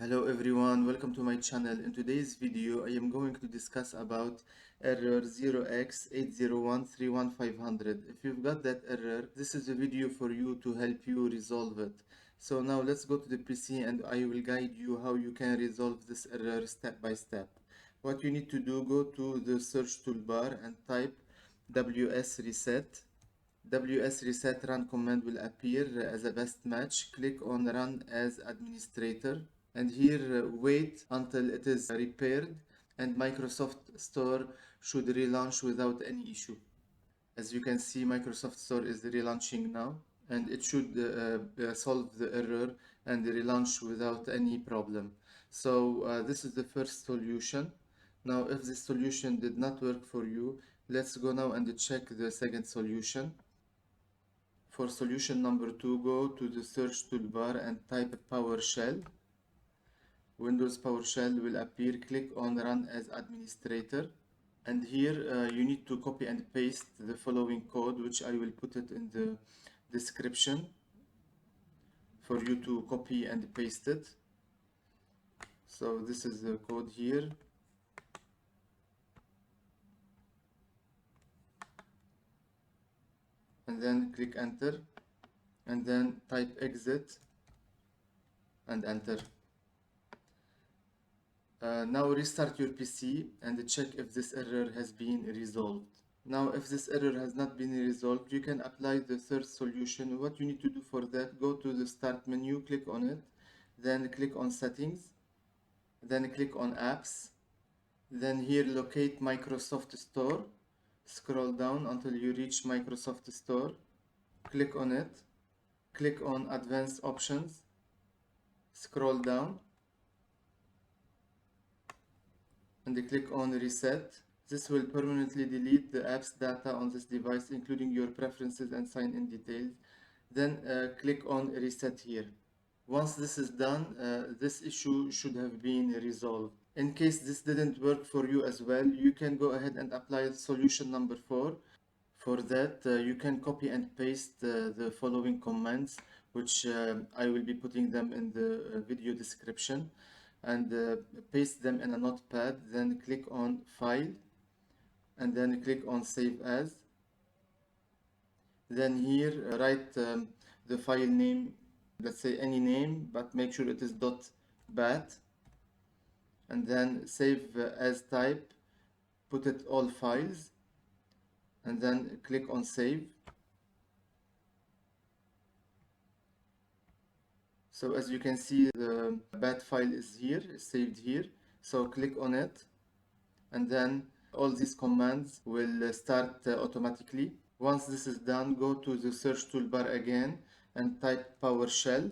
Hello everyone, welcome to my channel. In today's video, I am going to discuss about error 0x80131500. If you've got that error, this is a video for you to help you resolve it. So now let's go to the PC and I will guide you how you can resolve this error step by step. What you need to do, go to the search toolbar and type wsreset. wsreset run command will appear as a best match. Click on run as administrator. And here wait until it is repaired and Microsoft Store should relaunch without any issue. As you can see, Microsoft Store is relaunching now and it should solve the error and relaunch without any problem. So this is the first solution. Now if this solution did not work for you, let's go now and check the second solution. For solution number 2, go to the search toolbar and type PowerShell. Windows PowerShell will appear. Click on run as administrator, and here you need to copy and paste the following code, which I will put it in the description for you to copy and paste it. So this is the code here. And then click enter and then type exit and enter. Now restart your PC and check if this error has been resolved. Now if this error has not been resolved, you can apply the third solution. What you need to do for that, go to the start menu, click on it, then click on settings, then click on apps, then here locate Microsoft Store, scroll down until you reach Microsoft Store, click on it, click on advanced options, scroll down, and click on reset. This will permanently delete the app's data on this device, including your preferences and sign-in details. Then click on reset here. Once this is done, this issue should have been resolved. In case this didn't work for you as well, you can go ahead and apply solution number 4. For that, you can copy and paste the following commands, which I will be putting them in the video description, and paste them in a notepad. Then click on file and then click on save as. Then here write the file name, let's say any name, but make sure it is .bat, and then save as type, put it all files, and then click on save. So as you can see, the bat file is here, saved here. So click on it, and then all these commands will start automatically. Once this is done, go to the search toolbar again and type PowerShell.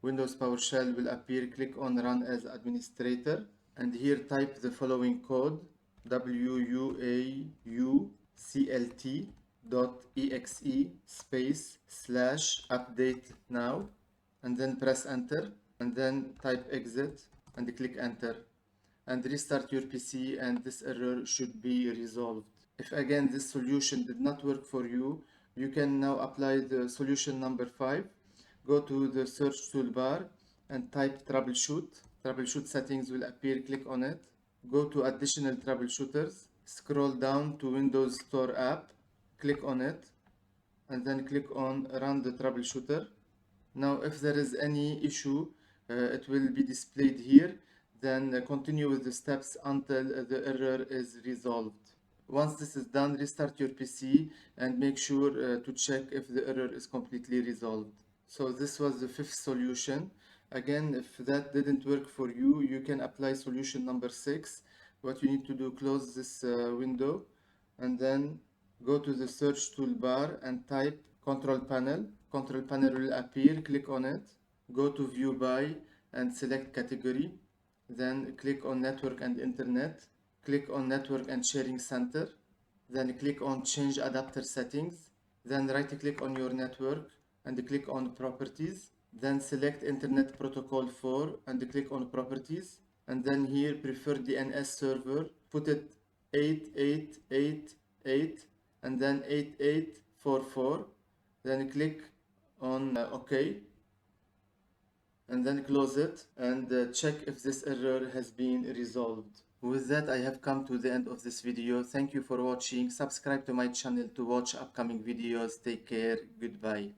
Windows PowerShell will appear. Click on run as administrator, and here type the following code: wuauclt.exe /updatenow, and then press enter, and then type exit and click enter, and restart your PC, and this error should be resolved. If again this solution did not work for you, you can now apply the solution number 5. Go to the search toolbar and type troubleshoot. Troubleshoot settings will appear. Click on it. Go to additional troubleshooters. Scroll down to Windows Store app. Click on it, and then click on run the troubleshooter. Now if there is any issue, it will be displayed here. Then continue with the steps until the error is resolved. Once this is done, restart your PC and make sure to check if the error is completely resolved. So this was the 5th solution. Again, if that didn't work for you, you can apply solution number 6. What you need to do, close this window, and then go to the search toolbar and type control panel. Control panel will appear. Click on it. Go to view by and select category. Then click on network and internet. Click on network and sharing center. Then click on change adapter settings. Then right click on your network and click on properties. Then select internet protocol 4 and click on properties. And then here preferred DNS server. Put it 8888 and then 8844. Then click on OK. and then close it and check if this error has been resolved. With that, I have come to the end of this video. Thank you for watching. Subscribe to my channel to watch upcoming videos. Take care. Goodbye.